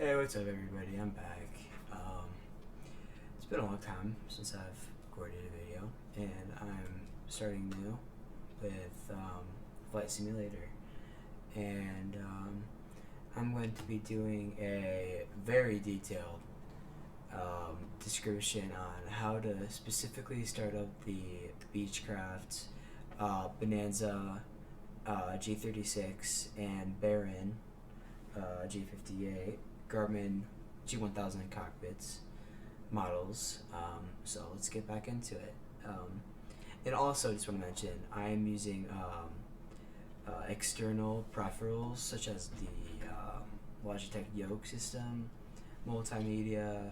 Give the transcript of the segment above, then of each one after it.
Hey, what's up, everybody? I'm back. It's been a long time since I've recorded a video, and I'm starting new with Flight Simulator. And I'm going to be doing a very detailed description on how to specifically start up the Beechcraft, Bonanza, G36, and Baron G58 Garmin G1000 cockpits models. So let's get back into it. And also, just want to mention, I am using external peripherals such as the Logitech Yoke system, multimedia,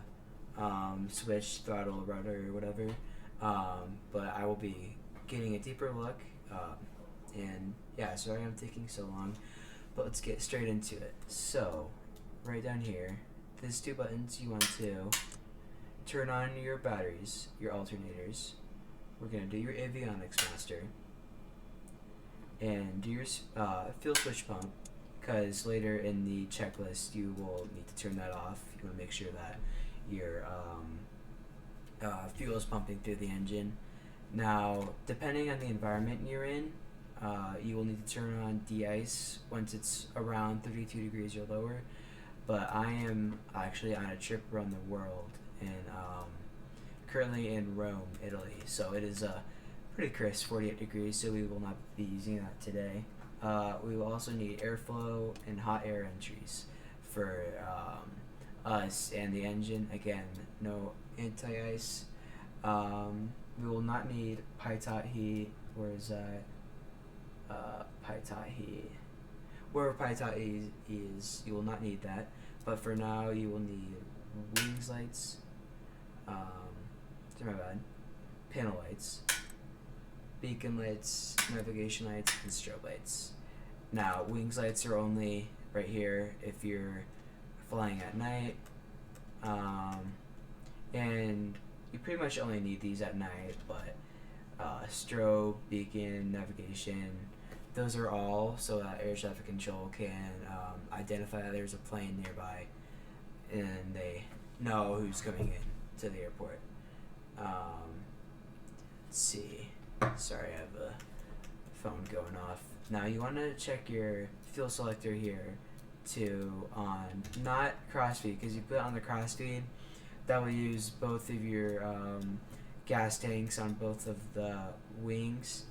switch, throttle, rudder, whatever. But I will be getting a deeper look. And yeah, sorry I'm taking so long, but let's get straight into it. So, right down here, there's two buttons. You want to turn on your batteries, your alternators. We're going to do your avionics master and do your fuel switch pump, because later in the checklist you will need to turn that off. You want to make sure that your fuel is pumping through the engine. Now, depending on the environment you're in, you will need to turn on de-ice once it's around 32 degrees or lower. But I am actually on a trip around the world, and currently in Rome, Italy. So it is pretty crisp, 48 degrees, so we will not be using that today. We will also need airflow and hot air entries for us and the engine. Again, no anti-ice. We will not need pitot heat. Where is that? Pitot heat. Wherever pitot is, you will not need that. But for now, you will need wings lights. My bad. Panel lights, beacon lights, navigation lights, and strobe lights. Now, wings lights are only right here if you're flying at night, and you pretty much only need these at night. But strobe, beacon, navigation, those are all so that air traffic control can identify that there's a plane nearby, and they know who's coming in to the airport. Let's see. Sorry, I have a phone going off. Now you want to check your fuel selector here on not crossfeed, because you put it on the crossfeed, that will use both of your gas tanks on both of the wings.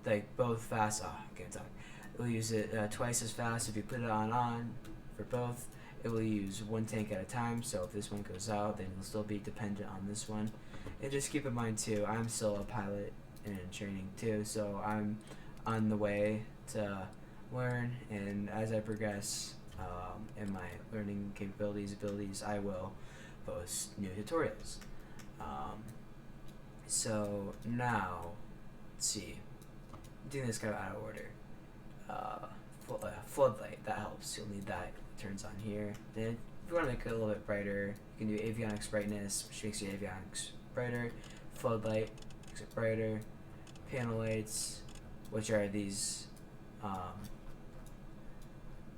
Like both fast. I can't talk. It will use it twice as fast. If you put it on for both, it will use one tank at a time. So if this one goes out, then you'll still be dependent on this one. And just keep in mind too, I'm still a pilot and in training too, so I'm on the way to learn. And as I progress in my learning abilities, I will post new tutorials. So now, let's see. I'm doing this kind of out of order. Floodlight, that helps. You'll need that. It turns on here. Then if you want to make it a little bit brighter, you can do avionics brightness, which makes your avionics brighter. Floodlight makes it brighter. Panel lights, which are these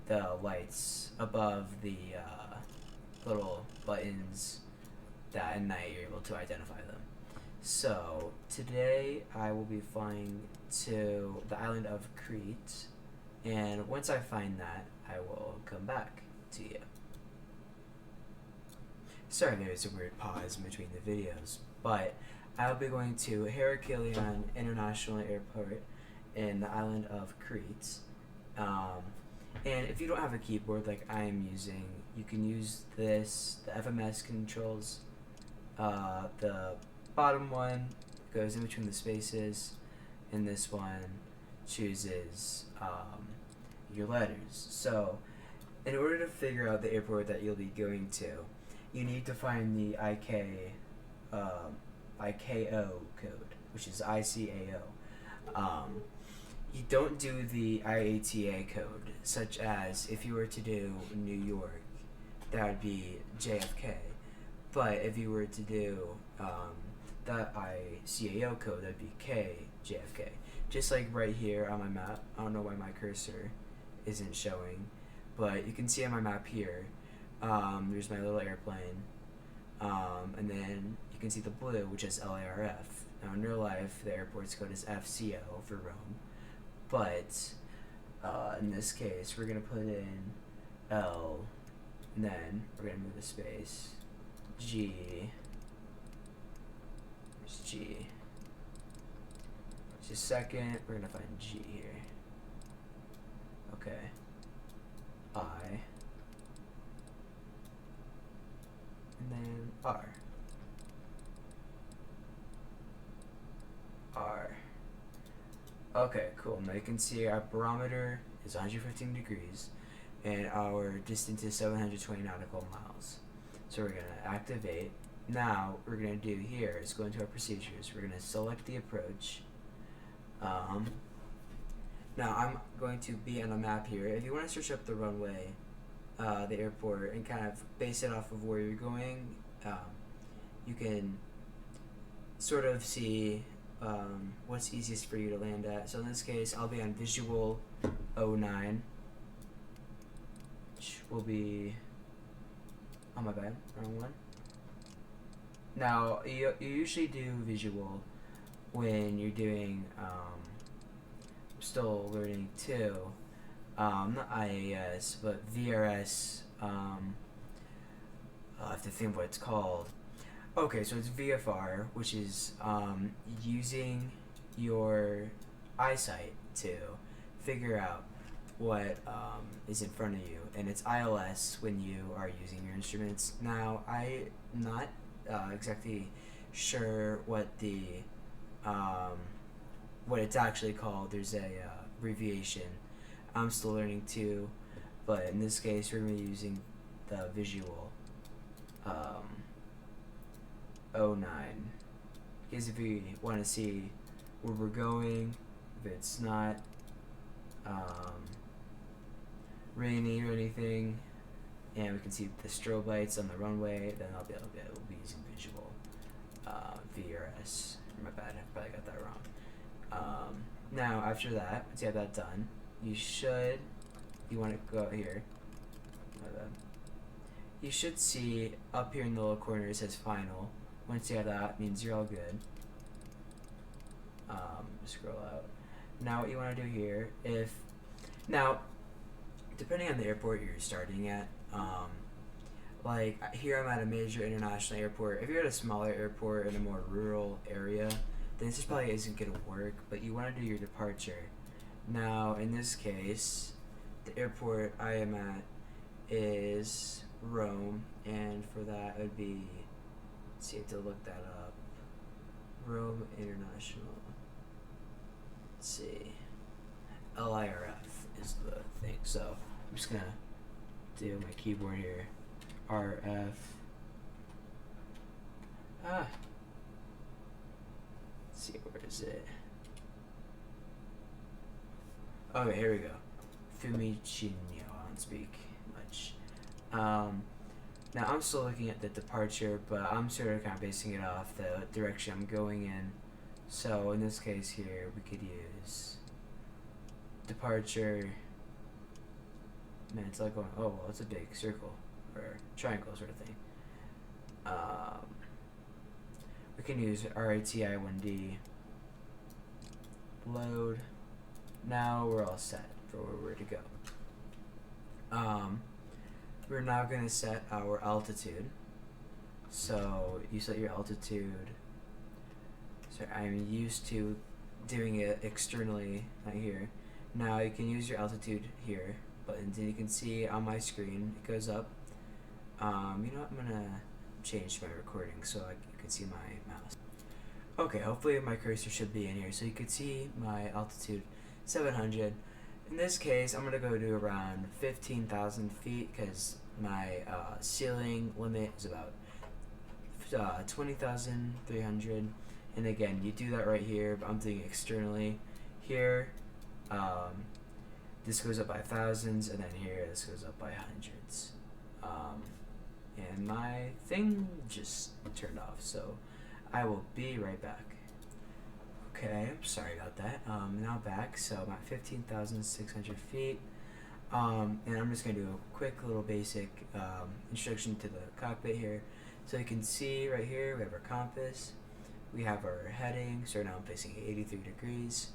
the lights above the little buttons that at night you're able to identify them. So today I will be flying to the island of Crete, and once I find that, I will come back to you. Sorry, there's a weird pause in between the videos, but I'll be going to Heraklion International Airport in the island of Crete. And if you don't have a keyboard like I am using, you can use this. The FMS controls. The bottom one goes in between the spaces, and this one chooses your letters. So, in order to figure out the airport that you'll be going to, you need to find the ICAO code, which is ICAO. You don't do the IATA code, such as if you were to do New York, that would be JFK. But if you were to do the ICAO code, that would be KJFK. Just like right here on my map. I don't know why my cursor isn't showing, but you can see on my map here, there's my little airplane, and then you can see the blue, which is LARF. Now in real life, the airport's code is FCO for Rome, but in this case, we're gonna put in L, and then we're gonna move a space, G, where's G? Just a second, we're gonna find G here. Okay. I, and then R. R. Okay, cool. Now you can see our barometer is 115 degrees and our distance is 720 nautical miles. So we're going to activate. Now, what we're going to do here is go into our procedures. We're going to select the approach. Now, I'm going to be on a map here. If you want to search up the runway, the airport, and kind of base it off of where you're going, you can sort of see what's easiest for you to land at. So in this case, I'll be on visual 09, which will be, oh my bad, wrong one. Now, you usually do visual when you're doing, still learning too, not IAS, but VRS, I have to think what it's called. Okay, so it's VFR, which is using your eyesight to figure out what is in front of you, and it's ILS when you are using your instruments. Now, I'm not exactly sure what the what it's actually called. There's a abbreviation. I'm still learning too, but in this case, we're going to be using the visual 09. Because if you want to see where we're going, if it's not rainy or anything, and we can see the strobe lights on the runway, then I'll be using visual VRS. My bad, I probably got that wrong. Now, after that, once you have that done, you want to go out here. My bad. You should see up here in the little corner it says final. Once you have that, it means you're all good. Scroll out. Now what you want to do here, now, depending on the airport you're starting at, like here I'm at a major international airport. If you're at a smaller airport in a more rural area, then this probably isn't going to work, but you want to do your departure. Now, in this case, the airport I am at is Rome, and for that it would be, let's see, I have to look that up. Rome International. Let's see. LIRF is the thing. So I'm just gonna do my keyboard here. RF. Let's see, where is it? Okay, here we go. Fiumicino. I don't speak much. Now I'm still looking at the departure, but I'm sort of kind of basing it off the direction I'm going in. So in this case here, we could use departure. Man, it's like going, oh well, it's a big circle or triangle sort of thing. We can use RATI1D. Load. Now we're all set for where we're to go. We're now going to set our altitude. So you set your altitude. So I'm used to doing it externally, not here. Now you can use your altitude here, but then you can see on my screen it goes up. You know what? I'm going to change my recording so you can see my mouse. Okay, hopefully my cursor should be in here. So you can see my altitude 700. In this case, I'm going to go to around 15,000 feet because my ceiling limit is about 20,300. And again, you do that right here, but I'm doing externally. Here, this goes up by thousands, and then here, this goes up by hundreds. And my thing just turned off, so I will be right back. Okay, I'm sorry about that. Now back, so I'm at 15,600 feet. And I'm just going to do a quick little basic introduction to the cockpit here. So you can see right here we have our compass, we have our heading, so now I'm facing 83 degrees.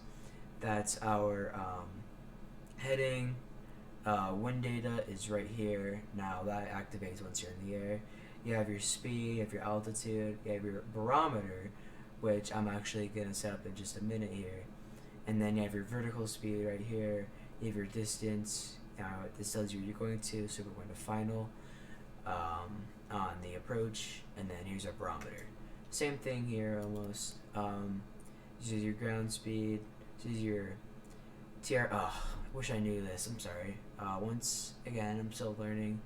That's our heading. Wind data is right here. Now that activates once you're in the air. You have your speed, you have your altitude, you have your barometer, which I'm actually going to set up in just a minute here. And then you have your vertical speed right here. You have your distance. This tells you you're going to, so we're going to final on the approach, and then here's our barometer. Same thing here almost. This is your ground speed. This is your TR. Oh, I wish I knew this. I'm sorry. Once again, I'm still learning.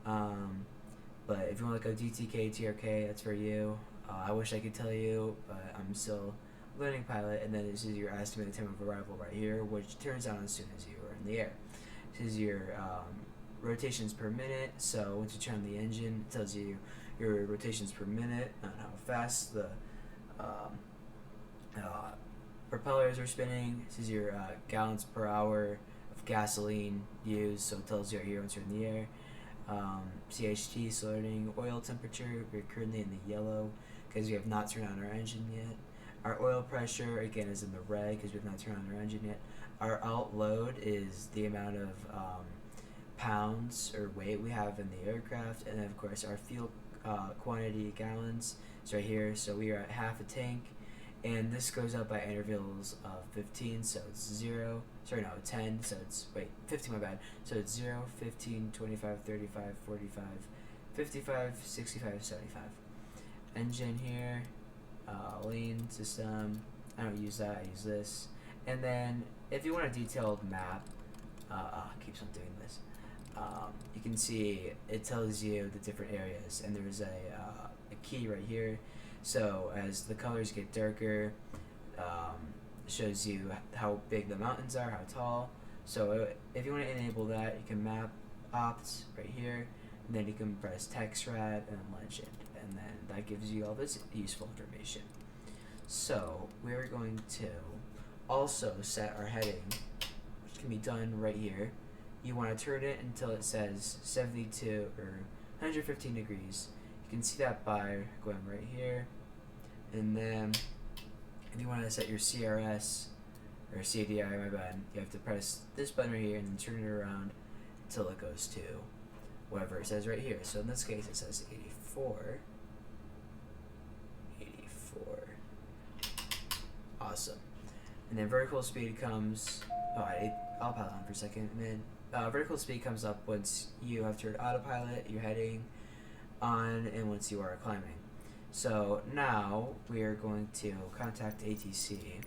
But if you want to go DTK, TRK, that's for you. I wish I could tell you, but I'm still learning pilot. And then this is your estimated time of arrival right here, which turns on as soon as you are in the air. This is your rotations per minute. So once you turn on the engine, it tells you your rotations per minute and how fast the propellers are spinning. This is your gallons per hour of gasoline used, so it tells you right here once you're in the air. CHT, starting oil temperature, we're currently in the yellow because we have not turned on our engine yet. Our oil pressure, again, is in the red because we have not turned on our engine yet. Our outload is the amount of pounds or weight we have in the aircraft, and then of course our fuel quantity gallons is right here, so we are at half a tank, and this goes up by intervals of 15, so it's 10, so it's 15, my bad, so it's 0, 15, 25, 35, 45, 55, 65, 75. Engine here, lane system, I don't use that, I use this. And then if you want a detailed map, keeps on doing this, you can see it tells you the different areas, and there's a key right here. So as the colors get darker, shows you how big the mountains are, how tall. So if you want to enable that, you can map opt right here, and then you can press text rad and legend, and then that gives you all this useful information. So we're going to also set our heading, which can be done right here. You want to turn it until it says 72 or 115 degrees. You can see that by going right here, and then if you want to set your CRS or CDI, my bad, you have to press this button right here and then turn it around until it goes to whatever it says right here. So in this case it says 84. Awesome. And then vertical speed comes, I'll pause on for a second, and then vertical speed comes up once you have turned autopilot, you're heading on, and once you are climbing. So now we are going to contact ATC.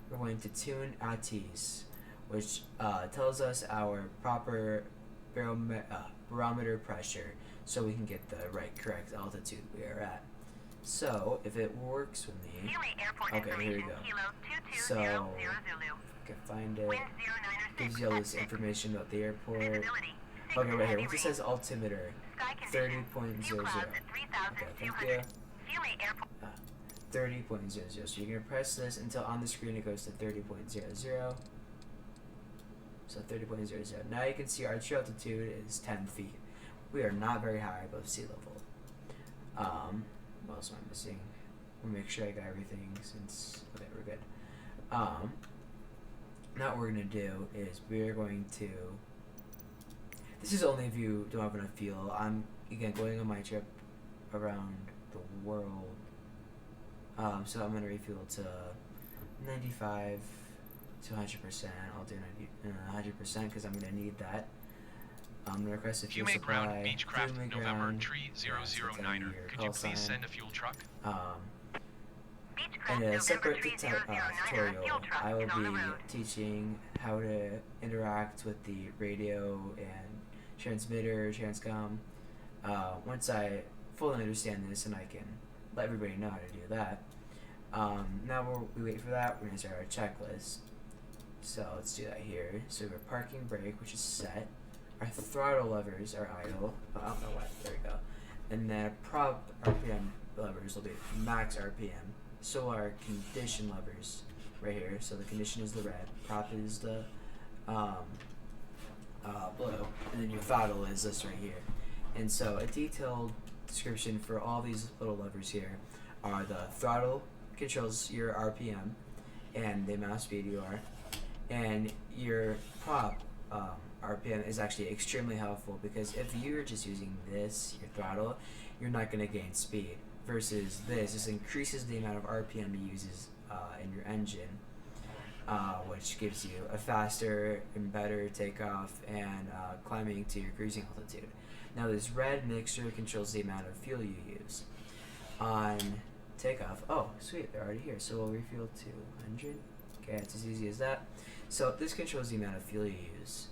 We're going to tune ATIS, which tells us our proper barometer pressure, so we can get the correct altitude we are at. So if it works with me, okay, here we go. So I can find it. Gives you all this information about the airport. Okay, right here. Once it says altimeter, 30.00. Okay, thank you. 30.00. So you're gonna press this until on the screen it goes to 30.00. So 30.00. Now you can see our true altitude is 10 feet. We are not very high above sea level. What else am I missing? I'll make sure I got everything since, okay, we're good. Now what we're going to do is we're going to, this is only if you don't have enough fuel. I'm, again, going on my trip around the world. So I'm going to refuel to 95 to 100%. I'll do 100% because I'm going to need that. I'm going to request a fuel supply. Ground, Beechcraft, November, tree 009er. Could you please send a fuel truck? In a separate tutorial, I will be teaching how to interact with the radio and transmitter, transcom. Once I fully understand this and I can let everybody know how to do that, now we wait for that, we're going to start our checklist. So let's do that here. So we have parking brake, which is set. Our throttle levers are idle. Oh, I don't know why. There we go. And then prop RPM levers will be max RPM. So our condition levers right here. So the condition is the red. Prop is the blue, and then your throttle is this right here. And so a detailed description for all these little levers here are the throttle controls your RPM and the amount of speed you are, and your prop RPM is actually extremely helpful because if you're just using this, your throttle, you're not going to gain speed. Versus this increases the amount of RPM you uses in your engine, which gives you a faster and better takeoff and climbing to your cruising altitude. Now this red mixture controls the amount of fuel you use. On takeoff, oh sweet, they're already here, so we'll refuel to 100. Okay, it's as easy as that. So this controls the amount of fuel you use.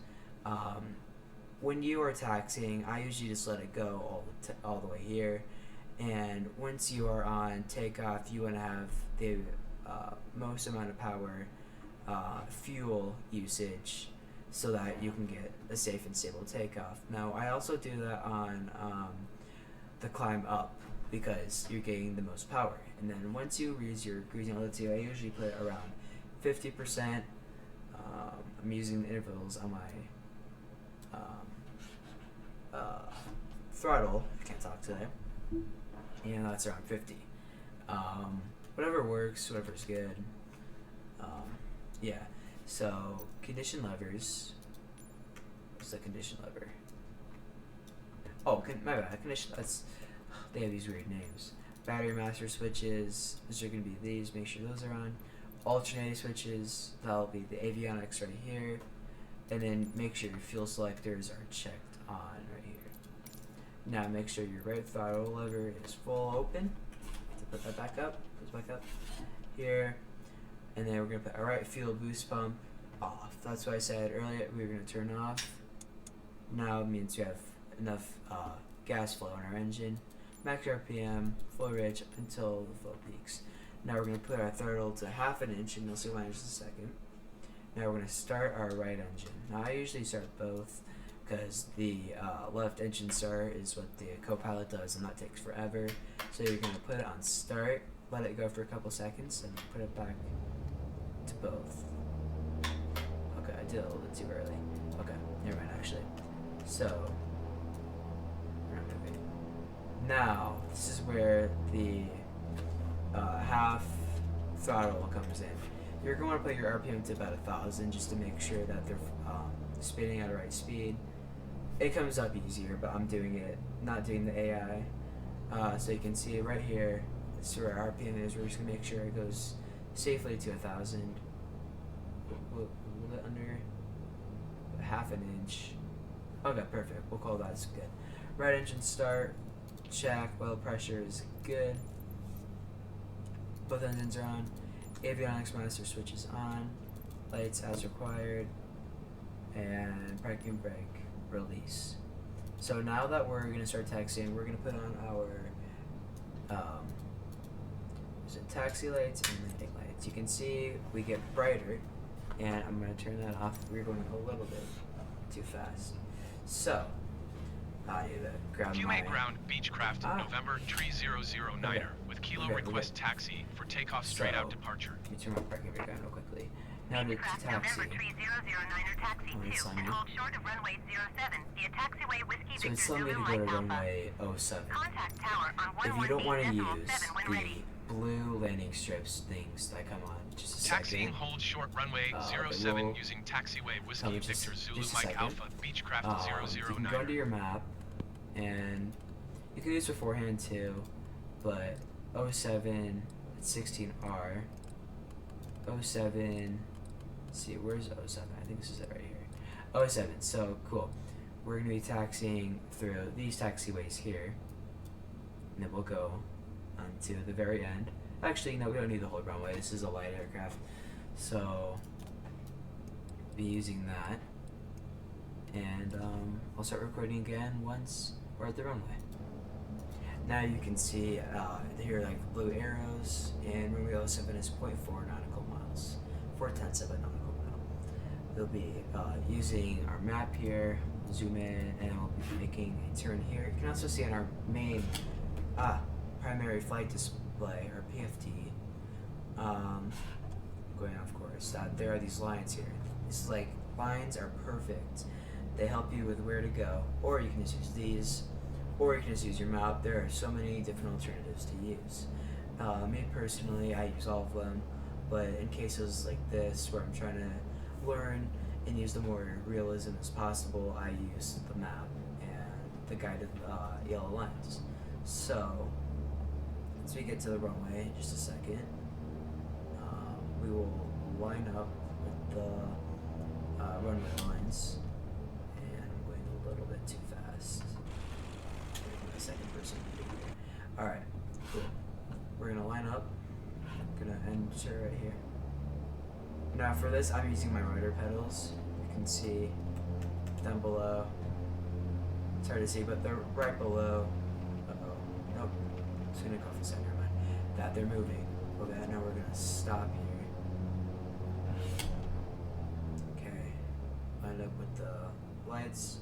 When you are taxiing, I usually just let it go all the way here. And once you are on takeoff, you want to have the most amount of power fuel usage so that you can get a safe and stable takeoff. Now, I also do that on the climb up because you're getting the most power. And then once you reach your cruising altitude, I usually put it around 50%. I'm using the intervals on my throttle. I can't talk today. And that's around 50. Whatever works, whatever's good. Yeah. So condition levers. What's the condition lever? Oh, my bad. Condition. They have these weird names. Battery master switches. Those are going to be these. Make sure those are on. Alternating switches. That'll be the avionics right here. And then make sure your fuel selectors are checked on right here. Now make sure your right throttle lever is full open. To put that back up, goes back up here, and then we're gonna put our right fuel boost pump off. That's what I said earlier. We were gonna turn off. Now it means we have enough gas flow in our engine. Max RPM, full rich until the flow peaks. Now we're gonna put our throttle to 1/2 inch, and you'll see why in just a second. Now we're gonna start our right engine. Now I usually start both, because the left engine start is what the co-pilot does, and that takes forever. So you're going to put it on start, let it go for a couple seconds, and put it back to both. Okay, I did it a little bit too early. Okay, never mind actually. So, we're not moving. Now, this is where the half throttle comes in. You're going to put your RPM to about 1,000 just to make sure that they're spinning at the right speed. It comes up easier, but I'm doing it, not doing the AI. So you can see it right here. This is where our RPM is. We're just gonna make sure it goes safely to 1,000. We'll it under 1/2 inch. Okay, perfect. We'll call that good. Right engine start, check. Oil pressure is good. Both engines are on. Avionics master switch is on. Lights as required. And parking brake release. So now that we're going to start taxiing, we're going to put on our taxi lights and landing lights. You can see we get brighter, and I'm going to turn that off. We're going a little bit too fast. So, I need to grab QA ground Beechcraft November 3009er with Kilo request taxi for takeoff straight out departure. Let me turn my parking brake on real quickly. Now to taxi. Taxi 2, hold short of runway 07 via taxiway Whiskey So it's Victor telling me Zulu to go to Mike Alpha. runway 07. Contact tower on If you don't want to 11 use Decimal 7 when the ready. blue landing strips things that come on, just a Taxiing second. hold short runway they 07 will using taxiway Whiskey come just- Victor Zulu just a Mike second. Alpha Beechcraft You can go into 009er. your map, and you can use beforehand too, but 07 at 16R, 07, let's see, where's 07? I think this is it right here. 07, so cool. We're going to be taxiing through these taxiways here, and then we'll go onto the very end. Actually, no, we don't need the whole runway. This is a light aircraft, so be using that. And I'll start recording again once we're at the runway. Now you can see here like blue arrows, and runway 07 is 0.4 nautical miles, 4/10 of a nautical mile. We'll be using our map here, zoom in, and we'll be making a turn here. You can also see on our main primary flight display, our PFT, going off course, that there are these lines here. This is like, lines are perfect They help you with where to go, or you can just use these, or you can just use your map. There are so many different alternatives to use. Me personally, I use all of them, but in cases like this where I'm trying to learn and use the more realism as possible, I use the map and the guided yellow lines. So, once we get to the runway in just a second, we will line up with the runway lines. And I'm going a little bit too fast. My second person. Alright, cool. We're gonna line up. I'm gonna enter right here. Now for this, I'm using my rudder pedals. You can see down below. It's hard to see, but they're right below. Uh-oh. Nope. It's gonna go off the center, never mind. That they're moving. Okay, now we're gonna stop here. Okay. Line up with the lights.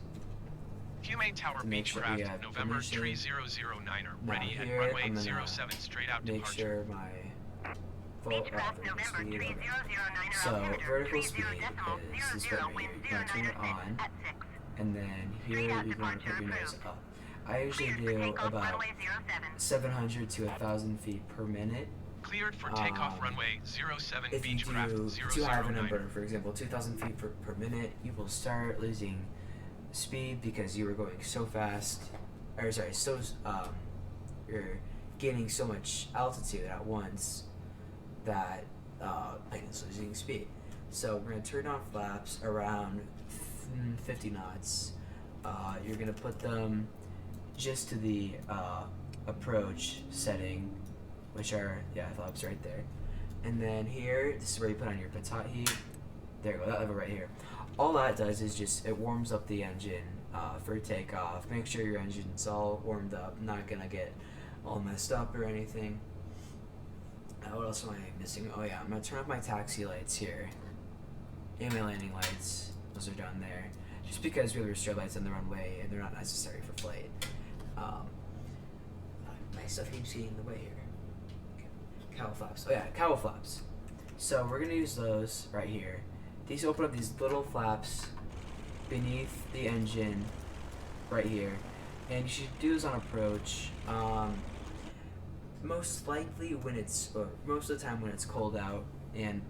Humane Tower Beechcraft, November 3009er, ready at here, runway 07 straight out make departure. sure my Beechcraft, November speed, 3009er, so altimeter vertical speed 30.00, is right here. wind You're gonna turn 09 it on, at 6. and then here you're going to put your nose up. I usually Cleared for do takeoff, about runway 07. 700 to 1,000 feet per minute. Cleared for takeoff runway 07 If you Beechcraft do too high of a 009er. number, for example 2,000 feet per minute, you will start losing speed because you were going so fast, or sorry, you're gaining so much altitude at once that plane is losing speed. So we're going to turn on flaps around 50 knots. You're going to put them just to the approach setting, which are, flaps right there. And then here, this is where you put on your pitot heat. There you go, that lever right here. All that does is just, it warms up the engine for takeoff. Make sure your engine's all warmed up, not gonna get all messed up or anything. What else am I missing? Oh yeah, I'm gonna turn off my taxi lights here. And my landing lights, those are down there. Just because we have strobe lights on the runway and they're not necessary for flight. My stuff keeps getting in the way here. Okay. Cowl flaps. Oh yeah, cowl flaps. So we're gonna use those right here. These open up these little flaps beneath the engine right here. And you should do this on approach. Most likely when most of the time when it's cold out, and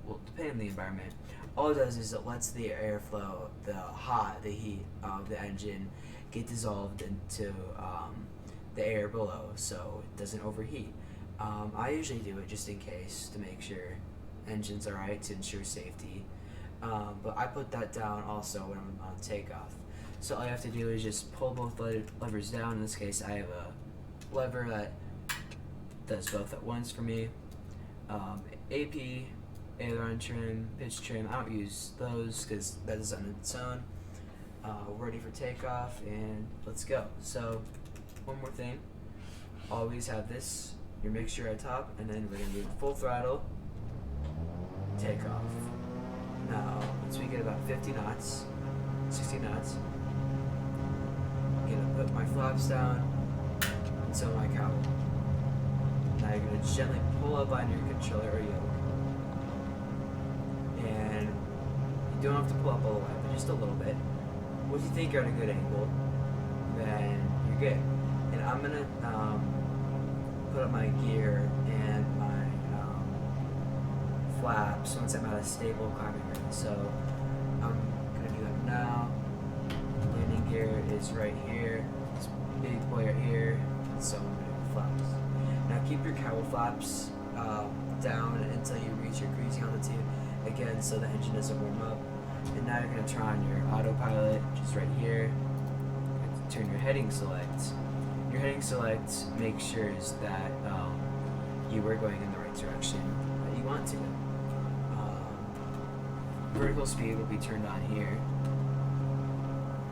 well, depending on the environment, all it does is it lets the airflow, the heat of the engine get dissolved into the air below, so it doesn't overheat. I usually do it just in case to make sure engine's alright, to ensure safety. But I put that down also when I'm on takeoff. So all you have to do is just pull both levers down. In this case, I have a lever that does both at once for me. AP, aileron trim, pitch trim, I don't use those because that is on its own. We're ready for takeoff and let's go. So one more thing, always have this, your mixture at top, and then we're going to do full throttle, takeoff. Now, once we get about 50 knots, 60 knots, I'm going to put my flaps down until my cowl. Now you're going to gently pull up on your controller or yoke. And you don't have to pull up all the way, but just a little bit. Once you think you're at a good angle, then you're good. And I'm going to put up my gear and my flaps once I'm at a stable climbing rate. So I'm going to do that now. Landing gear is right here. This big boy right here. So I'm going to do flaps. Now keep your cowl flaps down until you reach your cruising altitude again, so the engine doesn't warm up. And now you're going to turn on your autopilot, which is right here. Turn your heading select. Your heading select makes sure that you are going in the right direction that you want to. Vertical speed will be turned on here.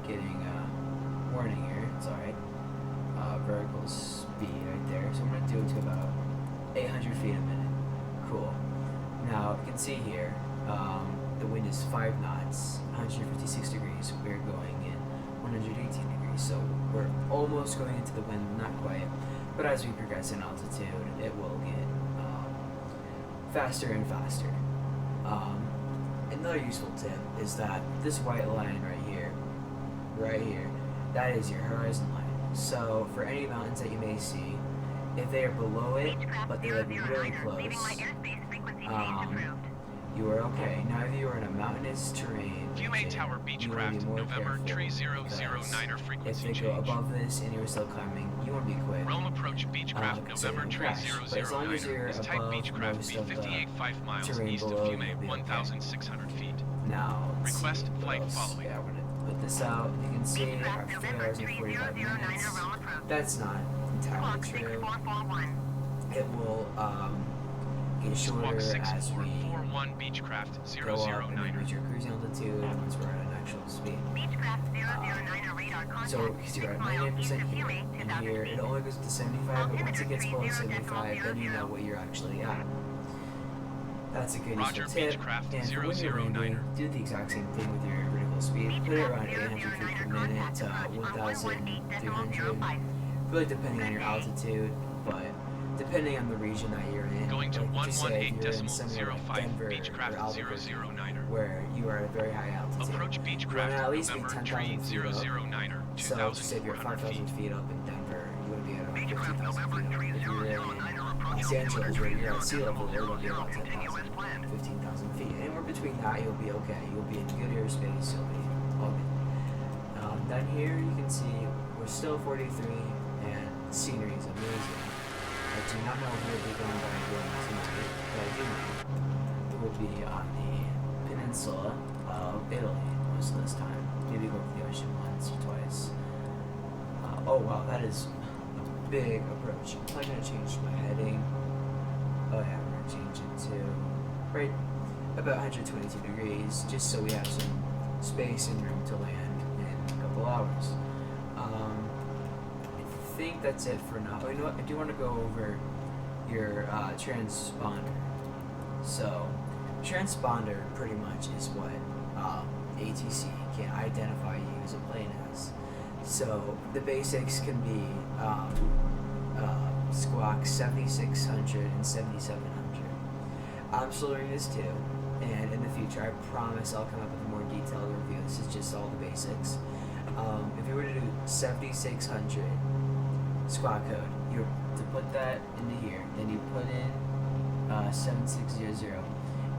Getting a warning here, it's alright. Vertical speed right there. So I'm going to do it to about 800 feet a minute. Cool. Now you can see here, the wind is 5 knots, 156 degrees. We're going in 118 degrees. So we're almost going into the wind, not quite. But as we progress in altitude, it will get faster and faster. Another useful tip is that this white line right here right here, that is your horizon line. So for any mountains that you may see, if they are below it, but they're like really close, you are okay. Now if you are in a mountainous terrain, Viewmain Tower you want to be Beechcraft, more November careful, 3009er because frequency if they go change. above this and you're still climbing, you want to be quick. Realm approach Beechcraft, So you November don't crash. But as long as 3009er. you're Is type above Beechcraft most be of the 58.5 miles terrain east of below, you'll Viewmain, be okay. 1,600 feet. Now, let's Request see what flight else. following. Yeah, we're gonna put this out. You can see our 3 hours and 45 minutes. That's not entirely true. It will get shorter Squawk as we 6441 Beechcraft go up and 009er. reach our cruising altitude once we're at an actual speed. So you're at 99% here, and here it only goes to 75, but once it gets below 75, then you know what you're actually at. That's a good Roger, useful tip. Beechcraft And for when you're landing, 009er. do the exact same thing with your vertical speed. Put it around 800 feet per minute to 1,300. Really depending on your altitude, but depending on the region that you're in. Going to like just say if you're in 118.05 somewhere like Denver or Beechcraft Albuquerque, 009er. where you are at a very high altitude. Approach You want to Beechcraft, at least be November 10,000 feet up. 3009er, So just say if you're 2,400 5,000 feet. feet up in Denver, you want to be at about 15,000 feet up. If you're in Los Angeles, where you're at sea level, you're going to be about 10,000, 15,000 feet. Anywhere between that, you'll be okay. You'll be in good airspace. You'll be all good. Then here you can see we're still 43, and the scenery is amazing. I do not know if we'll be going by doing tonight, but I do know we'll be on the peninsula of Italy most of this time. Maybe go over the ocean once or twice. Oh wow, that is a big approach. I'm not going to change my heading. Oh yeah, we're going to change it to right about 122 degrees, just so we have some space and room to land in a couple hours. I think that's it for now. Oh, you know what? I do want to go over your transponder. So, transponder pretty much is what ATC can identify you as a plane as. So, the basics can be squawk 7600 and 7700. I'm still learning this too, and in the future, I promise I'll come up with a more detailed review. This is just all the basics. If you were to do 7600 squawk code, you to put that into here, then you put in 7600,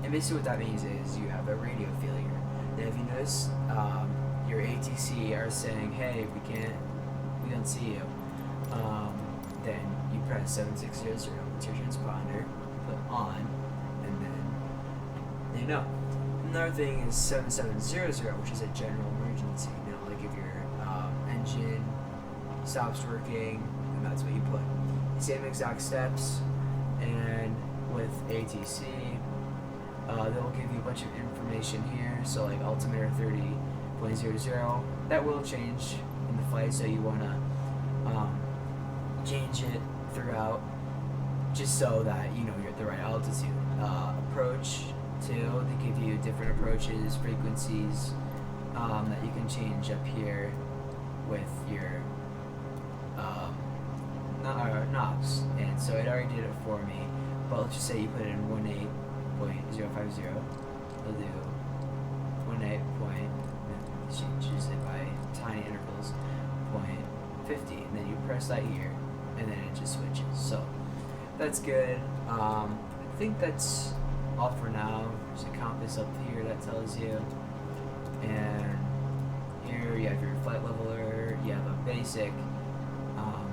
and basically what that means is you have a radio failure. Then if you notice your ATC are saying, hey, we don't see you, then you press 7600, it's your transponder, put on, and then you know. Another thing is 7700, which is a general emergency. Now, like if your engine stops working, then that's what you put. Same exact steps, and with ATC, they'll give you a bunch of information here. So like altimeter 30.00, that will change in the flight, so you want to change it throughout, just so that you know you're at the right altitude. Approach too, they give you different approaches, frequencies that you can change up here with your knobs. And so it already did it for me, but let's just say you put it in 18.050, it'll do 18 point, changes it by tiny intervals, 0.50, and then you press that here, and then it just switches. So that's good. I think that's all for now. There's a compass up here that tells you, and here you have your flight leveler, you have a basic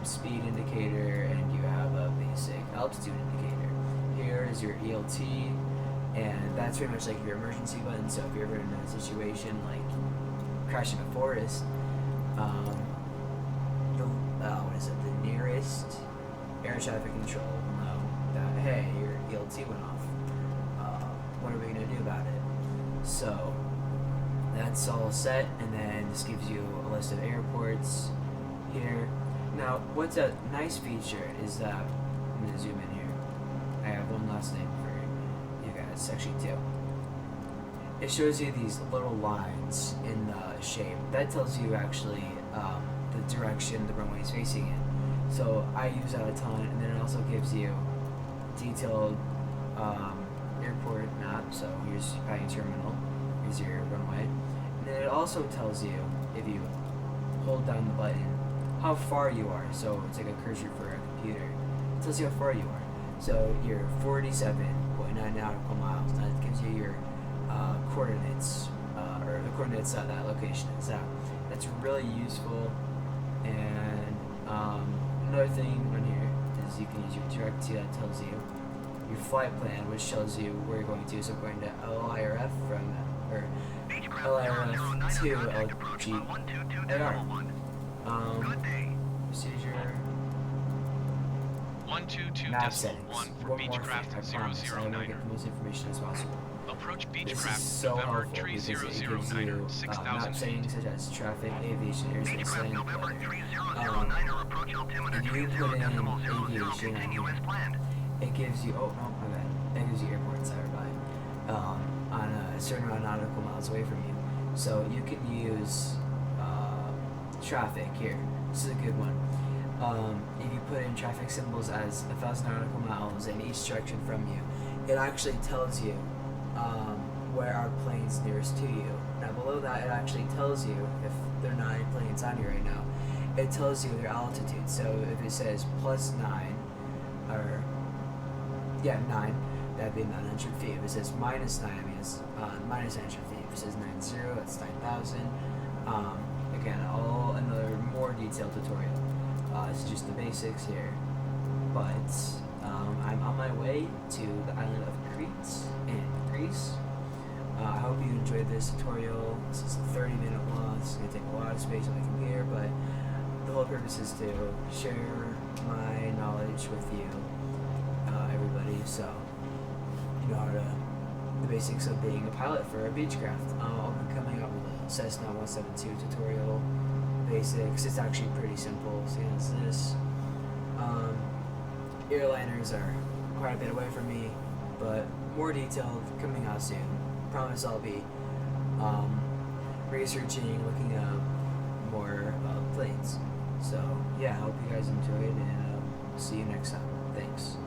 speed indicator, and you have a basic altitude indicator. Here is your ELT, and that's pretty much like your emergency button. So if you're ever in a situation like crashing a forest, the nearest air traffic control will know that, hey, your ELT went off. What are we going to do about it? So that's all set, and then this gives you a list of airports here. Now, what's a nice feature is that, I'm going to zoom in here. I have one last thing for you guys, actually two. It shows you these little lines in the shape. That tells you actually the direction the runway is facing in. So I use that a ton, and then it also gives you detailed airport map. So here's your terminal, here's your runway, and then it also tells you, if you hold down the button, how far you are. So it's like a cursor for a computer. It tells you how far you are. So you're 47.9 nautical miles. That gives you your coordinates, or the coordinates that that location is at. That's really useful. And another thing on here is you can use your direct to that tells you your flight plan, which tells you where you're going to. So going to LIRF from LIRF to LGAR. Procedure. Map settings. 122.1 for One more Beechcraft thing, I promise. I want to get the most information as possible. Approach This is Beechcraft, so November helpful because it gives 3009, you 6,000 map feet. settings such as traffic, aviation, airspace, landing, weather. If you put in aviation on here, it gives you, oh no, my bad, it gives you airports that are by, on a certain amount of nautical miles away from you. So you can use traffic here. This is a good one. If you put in traffic symbols as 1,000 nautical miles in each direction from you, it actually tells you where are planes nearest to you. Now below that, it actually tells you, if there are 9 planes on here right now, it tells you their altitude. So if it says +9, or 9, that'd be 900 feet. If it says -9, I mean it's minus 900 feet. If it says 90, that's 9,000. Again, all another more detailed tutorial. This is just the basics here, but I'm on my way to the island of Crete in Greece. I hope you enjoyed this tutorial. This is a 30-minute long. It's going to take a lot of space on my computer, but the whole purpose is to share my knowledge with you, everybody, so you know how to, the basics of being a pilot for a Beechcraft. I'll be coming up with a Cessna 172 tutorial basics. It's actually pretty simple, seeing as this. Airliners are quite a bit away from me, but more detailed coming out soon. Promise I'll be researching, looking up more planes. So yeah, I hope you guys enjoyed, and see you next time. Thanks.